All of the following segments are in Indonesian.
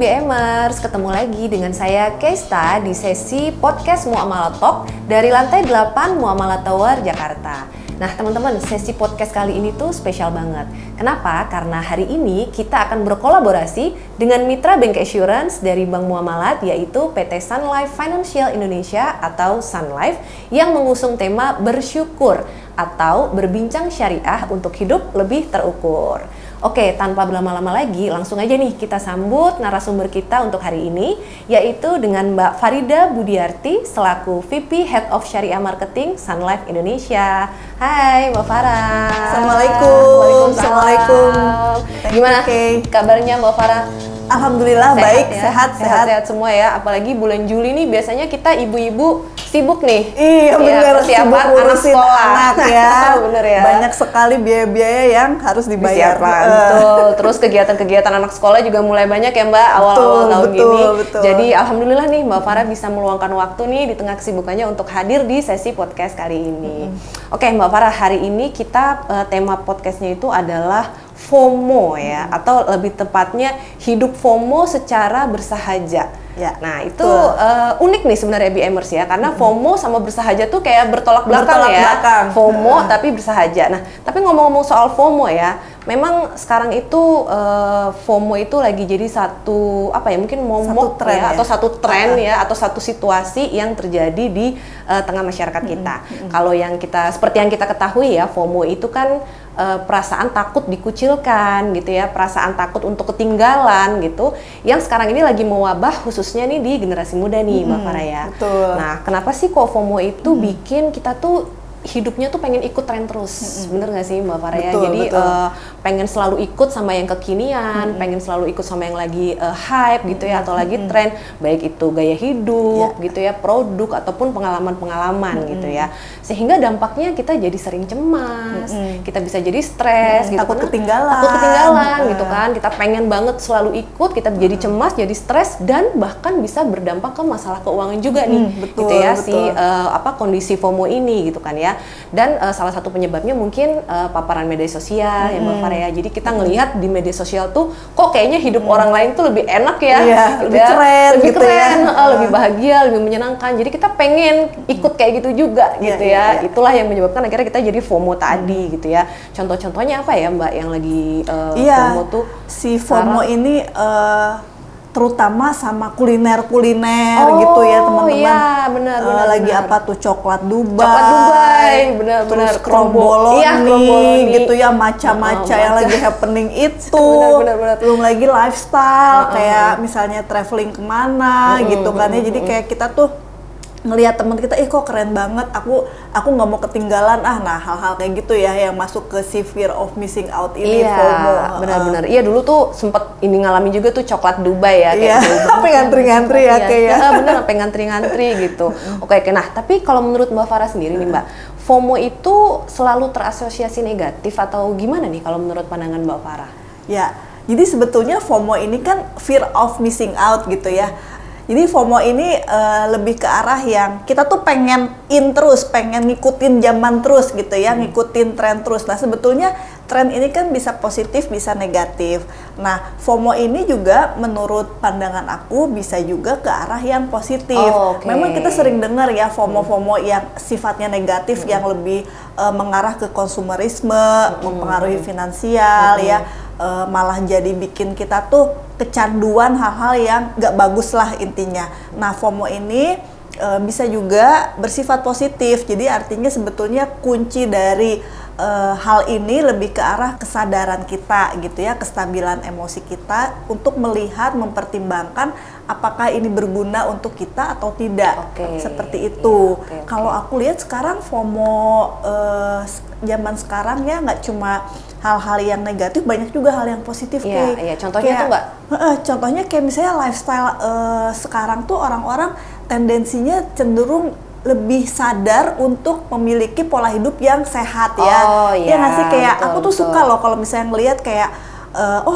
BMers, ketemu lagi dengan saya Kesta di sesi podcast Muamalah Talk dari lantai 8 Muamalah Tower, Jakarta. Nah teman-teman, sesi podcast kali ini tuh spesial banget. Kenapa? Karena hari ini kita akan berkolaborasi dengan mitra Bank Assurance dari Bank Muamalat, yaitu PT Sun Life Financial Indonesia atau Sun Life, yang mengusung tema bersyukur atau berbincang syariah untuk hidup lebih terukur. Oke, tanpa berlama-lama lagi, langsung aja nih kita sambut narasumber kita untuk hari ini, yaitu dengan Mbak Farida Budiarti selaku VP Head of Syariah Marketing Sun Life Indonesia. Hai Mbak Farah. Assalamualaikum. Assalamualaikum. Gimana kabarnya Mbak Farah? Alhamdulillah sehat, baik, ya? Sehat semua ya. Apalagi bulan Juli nih biasanya kita ibu-ibu sibuk nih. Iya benar, persiapan anak sekolah. Anak ya. Bener ya. Banyak sekali biaya-biaya yang harus dibayar. Betul. Terus kegiatan-kegiatan anak sekolah juga mulai banyak ya Mbak awal-awal tahun gini. Betul. Jadi alhamdulillah nih Mbak Farah bisa meluangkan waktu nih di tengah kesibukannya untuk hadir di sesi podcast kali ini. Oke Mbak Farah, hari ini kita tema podcastnya itu adalah FOMO ya, atau lebih tepatnya hidup FOMO secara bersahaja. Ya, nah itu unik nih sebenarnya BMers ya, karena FOMO sama bersahaja tuh kayak bertolak belakang ya. FOMO tapi bersahaja. Nah tapi ngomong-ngomong soal FOMO ya, memang sekarang itu FOMO itu lagi jadi satu apa ya, mungkin momok ya, atau satu tren ya, atau satu situasi yang terjadi di tengah masyarakat kita. Kalau yang kita seperti yang kita ketahui ya, FOMO itu kan perasaan takut dikucilkan gitu ya, perasaan takut untuk ketinggalan gitu, yang sekarang ini lagi mewabah khususnya nih di generasi muda nih Mbak Farah ya. Betul. Nah kenapa sih kok FOMO itu bikin kita tuh hidupnya tuh pengen ikut tren terus, bener nggak sih Mbak Farah ya? Jadi pengen selalu ikut sama yang kekinian, pengen selalu ikut sama yang lagi hype gitu ya, atau lagi tren, baik itu gaya hidup gitu ya, produk ataupun pengalaman-pengalaman gitu ya, sehingga dampaknya kita jadi sering cemas, kita bisa jadi stres, gitu, takut ketinggalan gitu kan, kita pengen banget selalu ikut, kita jadi cemas, jadi stres, dan bahkan bisa berdampak ke masalah keuangan juga nih, gitu ya, si kondisi FOMO ini gitu kan ya. Dan salah satu penyebabnya mungkin paparan media sosial ya Mbak Farah ya. Jadi kita ngelihat di media sosial tuh kok kayaknya hidup orang lain tuh lebih enak ya, lebih keren, lebih bahagia, lebih menyenangkan. Jadi kita pengen ikut kayak gitu juga gitu ya. Itulah yang menyebabkan akhirnya kita jadi FOMO tadi gitu ya. Contoh-contohnya apa ya Mbak yang lagi FOMO tuh? Si FOMO ini terutama sama kuliner gitu ya teman-teman. Iya, benar. Lagi apa tuh, coklat Dubai. Coklat Dubai, benar. Terus kromboloni gitu ya, maca-maca yang lagi happening itu. Benar. Belum lagi lifestyle kayak misalnya traveling kemana gitu kan ya. Jadi kayak kita tuh ngelihat teman kita, kok keren banget, aku nggak mau ketinggalan nah hal-hal kayak gitu ya yang masuk ke si fear of missing out ini. FOMO. Benar. Iya dulu tuh sempet ini ngalamin juga tuh coklat Dubai ya, kayak sampai ngantri-ngantri ya kayak. Bener, sampai ngantri-ngantri gitu. Oke, nah tapi kalau menurut Mbak Farah sendiri nih Mbak, FOMO itu selalu terasosiasi negatif atau gimana nih kalau menurut pandangan Mbak Farah? Ya, jadi sebetulnya FOMO ini kan fear of missing out gitu ya. Jadi FOMO ini lebih ke arah yang kita tuh pengen terus, pengen ngikutin zaman terus gitu ya, ngikutin tren terus. Nah sebetulnya tren ini kan bisa positif, bisa negatif. Nah FOMO ini juga menurut pandangan aku bisa juga ke arah yang positif. Memang kita sering dengar ya FOMO yang sifatnya negatif, yang lebih mengarah ke konsumerisme, mempengaruhi finansial ya. Malah jadi bikin kita tuh kecanduan hal-hal yang gak bagus lah intinya. Nah FOMO ini bisa juga bersifat positif, jadi artinya sebetulnya kunci dari hal ini lebih ke arah kesadaran kita gitu ya, kestabilan emosi kita untuk melihat, mempertimbangkan apakah ini berguna untuk kita atau tidak. Seperti itu. Kalau aku lihat sekarang FOMO zaman sekarang ya nggak cuma hal-hal yang negatif, banyak juga hal yang positif. Contohnya tuh Mbak? Contohnya kayak misalnya lifestyle sekarang tuh orang-orang tendensinya cenderung lebih sadar untuk memiliki pola hidup yang sehat ya. Ya nggak sih, kayak aku tuh suka loh kalau misalnya ngelihat kayak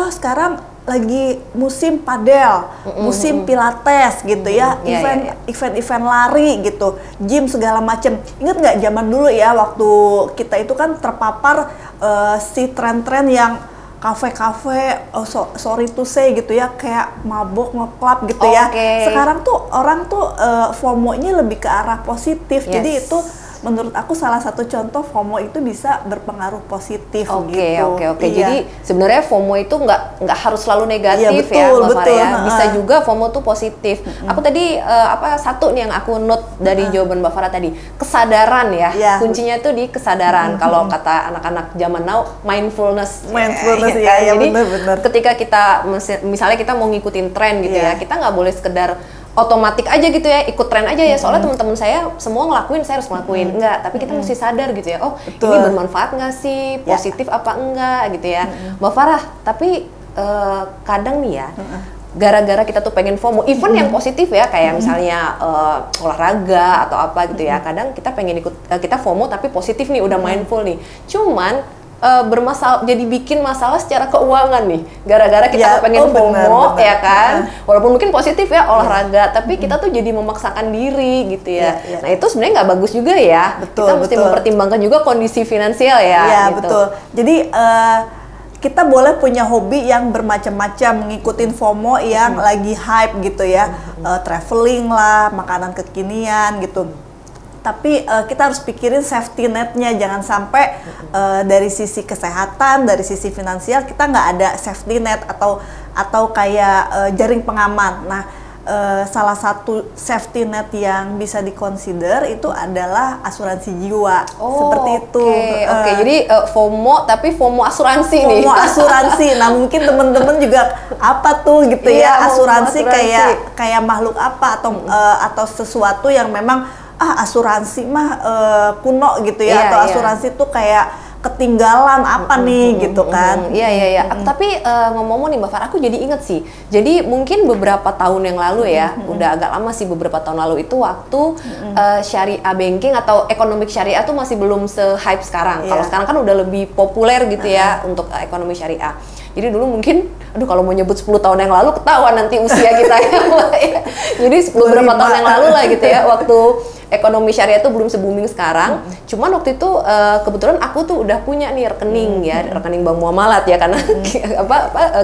sekarang lagi musim padel, musim pilates gitu ya, event-event lari gitu, gym segala macem. Ingat nggak zaman dulu ya waktu kita itu kan terpapar si tren-tren yang kafe-kafe, sorry to say gitu ya, kayak mabok, nge-club gitu ya. Sekarang tuh orang tuh FOMO-nya lebih ke arah positif. Jadi itu menurut aku salah satu contoh FOMO itu bisa berpengaruh positif gitu. Oke. Jadi sebenarnya FOMO itu nggak harus selalu negatif ya, Mbak Farah ya. Bisa juga FOMO tuh positif. Aku tadi satu nih yang aku note dari jawaban Mbak Farah tadi, kesadaran ya. Kuncinya tuh di kesadaran. Kalau kata anak-anak zaman now, mindfulness. Ya, jadi bener. ketika kita misalnya kita mau ngikutin tren gitu ya, kita nggak boleh sekedar otomatik aja gitu ya, ikut tren aja ya, soalnya teman-teman saya semua ngelakuin, saya harus ngelakuin. Enggak, tapi kita mesti sadar gitu ya, ini bermanfaat nggak sih, positif apa enggak gitu ya. Mbak Farah, tapi kadang nih ya, gara-gara kita tuh pengen FOMO, even yang positif ya, kayak misalnya olahraga atau apa gitu ya, kadang kita pengen ikut, kita FOMO tapi positif nih, udah mindful nih, cuman bermasalah, jadi bikin masalah secara keuangan nih, gara-gara kita pengen FOMO ya kan, walaupun mungkin positif ya olahraga, tapi kita tuh jadi memaksakan diri gitu ya. Nah itu sebenarnya nggak bagus juga ya. Kita mesti mempertimbangkan juga kondisi finansial ya. Iya betul. Jadi kita boleh punya hobi yang bermacam-macam, ngikutin FOMO yang lagi hype gitu ya, traveling lah, makanan kekinian gitu. Tapi kita harus pikirin safety netnya, jangan sampai dari sisi kesehatan, dari sisi finansial kita nggak ada safety net atau kayak jaring pengaman. Nah, salah satu safety net yang bisa dikonsider itu adalah asuransi jiwa, seperti itu. Oke. Jadi FOMO tapi FOMO asuransi nih. FOMO asuransi. Nah mungkin temen-temen juga apa tuh gitu ya, asuransi kayak makhluk apa atau sesuatu yang memang asuransi mah kuno gitu ya, atau asuransi tuh kayak ketinggalan apa nih gitu kan. Iya. Tapi ngomong-ngomong nih Mbak Farah, aku jadi inget sih. Jadi mungkin beberapa tahun yang lalu ya, udah agak lama sih, beberapa tahun lalu itu waktu syariah banking atau economic syariah tuh masih belum se-hype sekarang. Kalau sekarang kan udah lebih populer gitu ya untuk ekonomi syariah. Jadi dulu mungkin, kalau mau nyebut 10 tahun yang lalu ketahuan nanti usia kita ya. Jadi beberapa tahun yang lalu lah gitu ya, waktu ekonomi syariah itu belum se-booming sekarang. Cuman waktu itu kebetulan aku tuh udah punya nih rekening ya, rekening Bank Muamalat ya, karena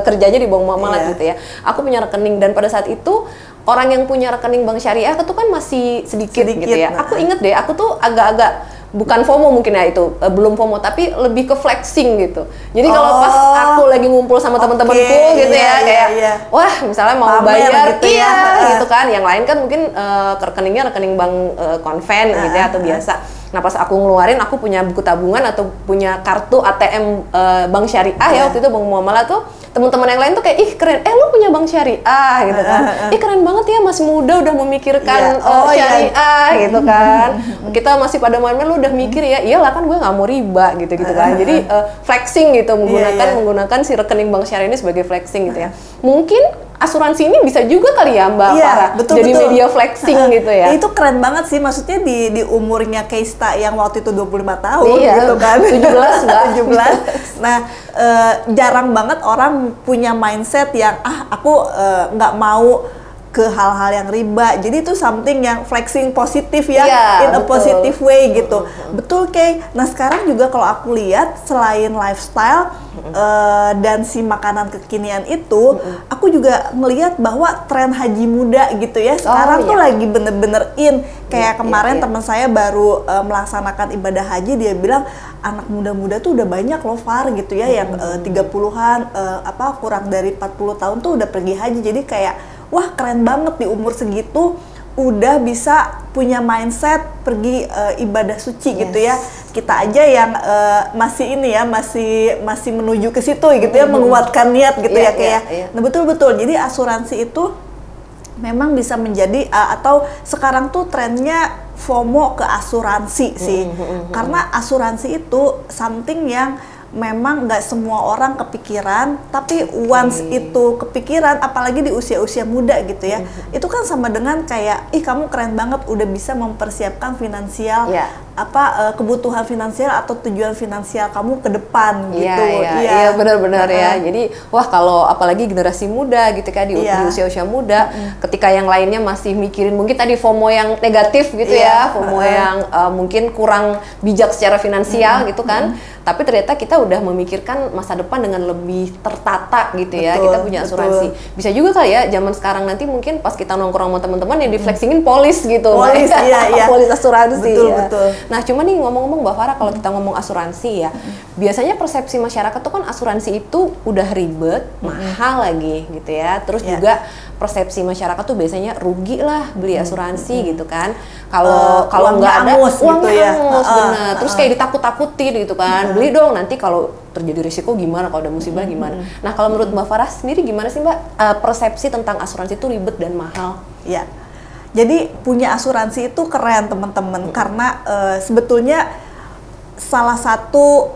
kerjanya di Bank Muamalat gitu ya. Aku punya rekening, dan pada saat itu orang yang punya rekening bank syariah itu kan masih sedikit gitu ya. Aku inget deh, aku tuh agak-agak bukan FOMO mungkin ya itu, belum FOMO tapi lebih ke flexing gitu. Jadi kalau pas aku lagi ngumpul sama teman-temanku gitu kayak wah misalnya mau bayar gitu gitu kan. Yang lain kan mungkin rekeningnya rekening bank konven gitu ya, atau biasa. Nah pas aku ngeluarin, aku punya buku tabungan atau punya kartu ATM bank syariah ya, waktu itu Bank Muamalah tuh, teman-teman yang lain tuh kayak, ih keren, lu punya bank syariah gitu kan, ih keren banget ya, masih muda udah memikirkan syariah gitu kan, kita masih pada main-main, lu udah mikir ya, iyalah kan gue nggak mau riba gitu kan, jadi flexing gitu, menggunakan si rekening bank syariah ini sebagai flexing gitu ya. Mungkin asuransi ini bisa juga kali ya Mbak Farah, jadi media flexing gitu ya. Itu keren banget sih, maksudnya di umurnya Keista yang waktu itu 25 tahun gitu kan. 17. Nah, jarang banget orang punya mindset yang aku nggak mau ke hal-hal yang riba. Jadi itu something yang flexing positif ya, in a positive way gitu. Betul Kay. Nah sekarang juga kalau aku lihat, selain lifestyle dan si makanan kekinian itu, aku juga ngelihat bahwa tren haji muda gitu ya, sekarang tuh lagi bener-bener in. Kayak kemarin teman saya baru melaksanakan ibadah haji, dia bilang anak muda-muda tuh udah banyak loh Far gitu ya, yang 30-an kurang dari 40 tahun tuh udah pergi haji. Jadi kayak wah keren banget, di umur segitu udah bisa punya mindset pergi ibadah suci gitu ya. Kita aja yang masih ini ya, masih menuju ke situ gitu ya, menguatkan niat gitu ya kayak. Nah betul-betul, jadi asuransi itu memang bisa menjadi atau sekarang tuh trennya FOMO ke asuransi sih. Karena asuransi itu something yang memang nggak semua orang kepikiran, tapi once itu kepikiran, apalagi di usia-usia muda gitu ya, itu kan sama dengan kayak, ih kamu keren banget udah bisa mempersiapkan finansial kebutuhan finansial atau tujuan finansial kamu ke depan gitu. Iya benar-benar ya. Jadi wah kalau apalagi generasi muda gitu kan di usia-usia muda, ketika yang lainnya masih mikirin mungkin tadi FOMO yang negatif gitu ya, FOMO yang mungkin kurang bijak secara finansial gitu kan. Tapi ternyata kita udah memikirkan masa depan dengan lebih tertata gitu ya. Kita punya asuransi. Bisa juga kali ya zaman sekarang nanti mungkin pas kita nongkrong sama teman-teman yang di-flexingin polis gitu. Polis, iya. Polis asuransi. Betul. Nah, cuman nih ngomong-ngomong Mbak Farah, kalau kita ngomong asuransi ya, biasanya persepsi masyarakat tuh kan asuransi itu udah ribet, mahal lagi gitu ya. Terus juga persepsi masyarakat tuh biasanya rugi lah beli asuransi gitu kan. Kalau nggak ada uangnya gitu hangus, bener. Terus kayak ditakut-takutin gitu kan. Beli dong, nanti kalau terjadi risiko gimana, kalau ada musibah gimana. Nah, kalau menurut Mbak Farah sendiri gimana sih Mbak persepsi tentang asuransi itu ribet dan mahal? Ya. Jadi punya asuransi itu keren teman-teman, karena sebetulnya salah satu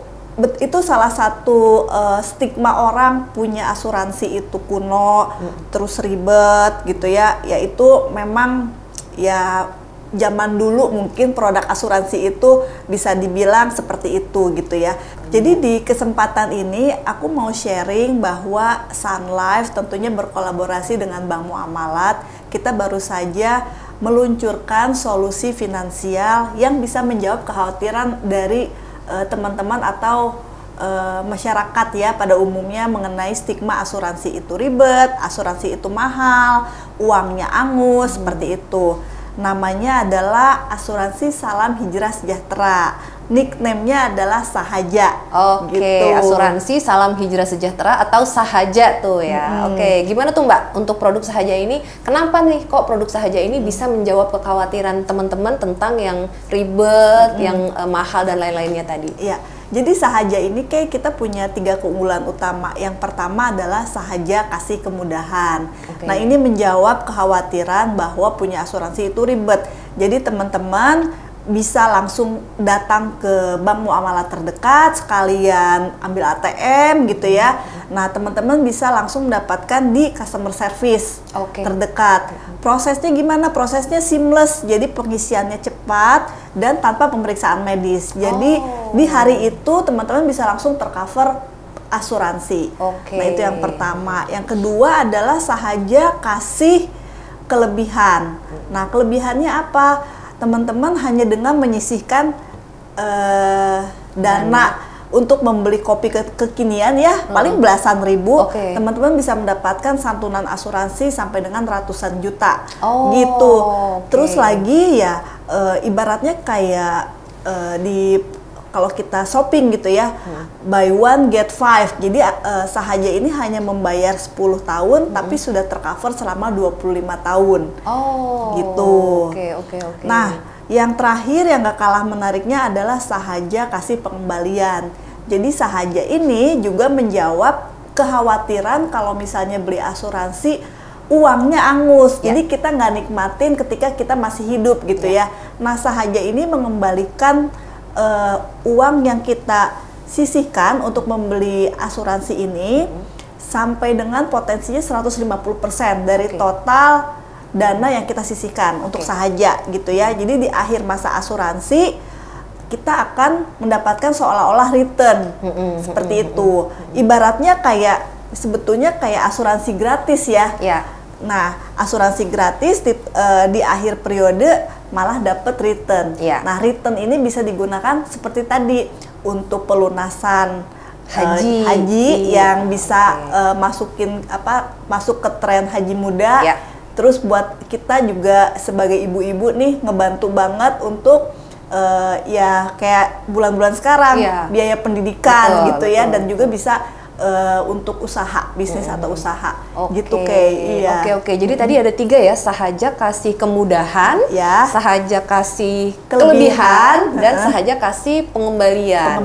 stigma orang punya asuransi itu kuno, terus ribet gitu ya. Yaitu memang ya zaman dulu mungkin produk asuransi itu bisa dibilang seperti itu gitu ya. Jadi di kesempatan ini aku mau sharing bahwa Sun Life tentunya berkolaborasi dengan Bank Muamalat. Kita baru saja meluncurkan solusi finansial yang bisa menjawab kekhawatiran dari teman-teman atau masyarakat ya pada umumnya mengenai stigma asuransi itu ribet, asuransi itu mahal, uangnya angus, seperti itu. Namanya adalah asuransi Salam Hijrah Sejahtera. Nickname-nya adalah Sahaja. Gitu. Asuransi Salam Hijrah Sejahtera atau Sahaja tuh ya. Gimana tuh Mbak untuk produk Sahaja ini? Kenapa nih kok produk Sahaja ini bisa menjawab kekhawatiran teman-teman tentang yang ribet, yang mahal dan lain-lainnya tadi? Iya. Jadi Sahaja ini kayak kita punya 3 keunggulan utama. Yang pertama adalah Sahaja kasih kemudahan. Nah, ini menjawab kekhawatiran bahwa punya asuransi itu ribet. Jadi teman-teman bisa langsung datang ke bank muamalah terdekat, sekalian ambil ATM gitu ya. Nah, teman-teman bisa langsung mendapatkan di customer service terdekat. Prosesnya gimana? Prosesnya seamless, jadi pengisiannya cepat dan tanpa pemeriksaan medis. Jadi di hari itu teman-teman bisa langsung tercover asuransi. Nah, itu yang pertama. Yang kedua adalah Sahaja kasih kelebihan. Nah, kelebihannya apa? Teman-teman hanya dengan menyisihkan dana untuk membeli kopi kekinian ya, paling belasan ribu, teman-teman bisa mendapatkan santunan asuransi sampai dengan ratusan juta gitu. Terus lagi ya ibaratnya kayak kalau kita shopping gitu ya, buy one get five. Jadi Sahaja ini hanya membayar 10 tahun tapi sudah tercover selama 25 tahun. Gitu. Nah, yang terakhir yang gak kalah menariknya adalah Sahaja kasih pengembalian. Jadi Sahaja ini juga menjawab kekhawatiran kalau misalnya beli asuransi uangnya angus, jadi kita nggak nikmatin ketika kita masih hidup gitu ya. Nah, Sahaja ini mengembalikan uang yang kita sisihkan untuk membeli asuransi ini sampai dengan potensinya 150% dari total dana yang kita sisihkan untuk Sahaja gitu ya. Jadi di akhir masa asuransi kita akan mendapatkan seolah-olah return seperti itu. Ibaratnya kayak sebetulnya kayak asuransi gratis ya. Nah, asuransi gratis di akhir periode malah dapat return. Nah, return ini bisa digunakan seperti tadi untuk pelunasan haji yang bisa masuk ke tren haji muda. Terus buat kita juga sebagai ibu-ibu nih ngebantu banget untuk ya kayak bulan-bulan sekarang biaya pendidikan gitu ya, dan juga bisa untuk usaha bisnis atau usaha gitu kayak Jadi tadi ada 3 ya, Sahaja kasih kemudahan, Sahaja kasih kelebihan, dan Sahaja kasih pengembalian.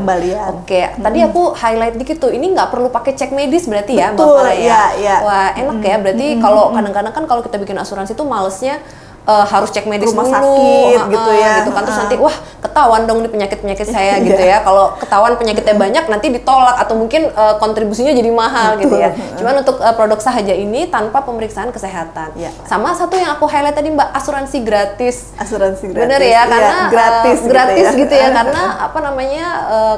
Tadi aku highlight dikit tuh, ini nggak perlu pakai cek medis berarti ya Mbak Farah ya? Wah, enak ya, berarti kalau kadang-kadang kan kalau kita bikin asuransi tuh malesnya harus cek medis rumah dulu, sakit gitu ya. gitu kan. Terus nanti wah ketahuan dong di penyakit saya gitu ya. Kalau ketahuan penyakitnya banyak nanti ditolak atau mungkin kontribusinya jadi mahal gitu ya. Cuman untuk produk Sahaja ini tanpa pemeriksaan kesehatan. Sama satu yang aku highlight tadi Mbak, asuransi gratis. Asuransi gratis. Bener ya, karena gratis gitu ya. Karena apa namanya,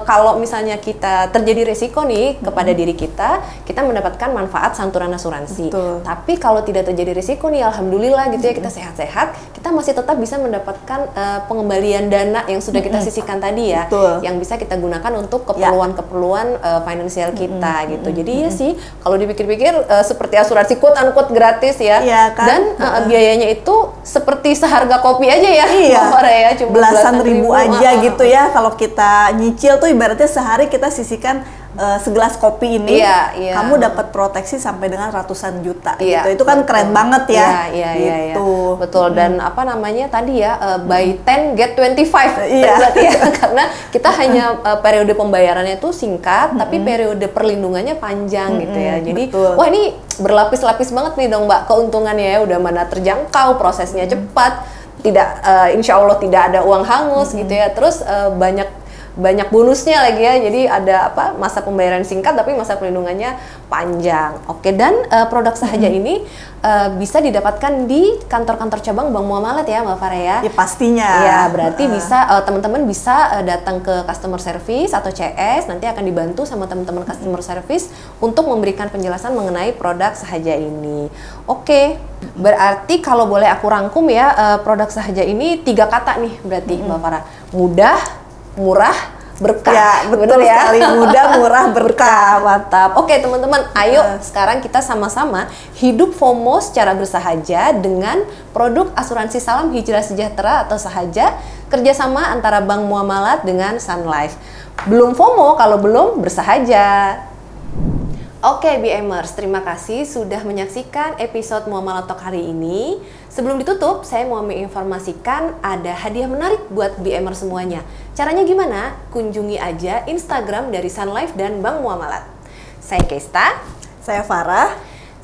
kalau misalnya kita terjadi resiko nih kepada diri kita mendapatkan manfaat santunan asuransi. Tapi kalau tidak terjadi resiko nih, alhamdulillah gitu ya, kita sehat-sehat, kita masih tetap bisa mendapatkan pengembalian dana yang sudah kita sisihkan tadi ya, yang bisa kita gunakan untuk keperluan-keperluan finansial kita gitu. Jadi ya sih, kalau dipikir-pikir seperti asuransi quote unquote gratis ya, dan biayanya itu seperti seharga kopi aja ya, ya, cuma belasan ribu aja gitu ya. Kalau kita nyicil tuh ibaratnya sehari kita sisihkan segelas kopi ini, kamu dapat proteksi sampai dengan ratusan juta gitu. Itu kan keren banget ya. Gitu. Betul. Dan apa namanya tadi ya, buy 10 get 25 berarti ya, karena kita hanya periode pembayarannya itu singkat, tapi periode perlindungannya panjang gitu ya. Jadi wah ini berlapis-lapis banget nih dong Mbak keuntungannya ya, udah mana terjangkau, prosesnya cepat, tidak insya Allah tidak ada uang hangus gitu ya. Terus banyak bonusnya lagi ya, jadi ada masa pembayaran singkat tapi masa perlindungannya panjang. Oke, dan produk Sahaja ini bisa didapatkan di kantor-kantor cabang Bank Muamalat ya Mbak Farah ya? Ya pastinya. Ya berarti bisa teman-teman bisa datang ke customer service atau CS, nanti akan dibantu sama teman-teman customer service untuk memberikan penjelasan mengenai produk Sahaja ini. Oke, berarti kalau boleh aku rangkum ya, produk Sahaja ini 3 kata nih berarti Mbak Farah: mudah, murah, berkah. Ya, betul sekali. Mudah, murah, berkah. Mantap. Oke, teman-teman, ayo sekarang kita sama-sama hidup FOMO secara bersahaja dengan produk asuransi Salam Hijrah Sejahtera atau Sahaja, kerjasama antara Bank Muamalat dengan Sun Life. Belum FOMO kalau belum bersahaja. Oke, BMers, terima kasih sudah menyaksikan episode Muamalat Talk hari ini. Sebelum ditutup, saya mau menginformasikan ada hadiah menarik buat BMer semuanya. Caranya gimana? Kunjungi aja Instagram dari Sun Life dan Bank Muamalat. Saya Kesta. Saya Farah.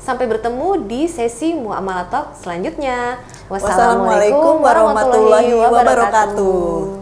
Sampai bertemu di sesi Muamalat Talk selanjutnya. Wassalamualaikum warahmatullahi wabarakatuh.